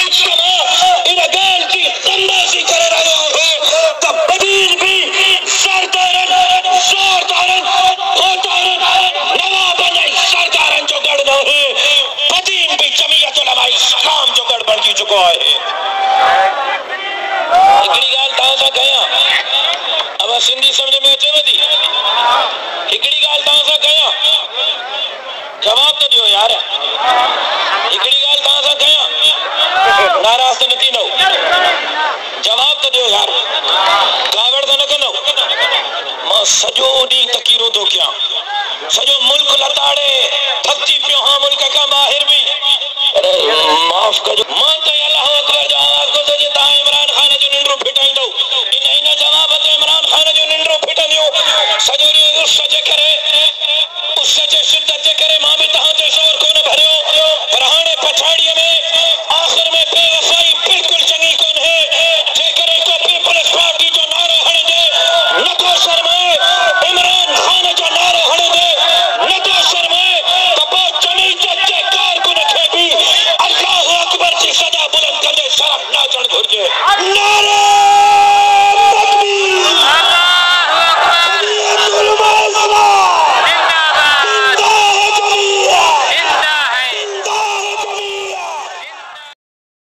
اجتماع ان گال کی خمازی کر رہے ہیں تو بدین بھی سردارن خوتارن نوابن سردارن جو گڑنا ہے بدین بھی جمعیت علماء اسلام جو گڑ بڑھ چکا ہے ہکڑی گال تاں سا کہاں اب سندھی سمجھ میں اچھے ودی ہکڑی گال تاں سا کہاں جواب تو دیو یار ہکڑی گال تاں سا کہاں ناراض تو نتی نو جواب تو دیو یار گاوڑ تو نہ کنو ماں سجو ڈی تکیروں تو کیا سجو ملک لتاڑے تھکتی پیو ہاں ملک کا باہر بھی معاف کر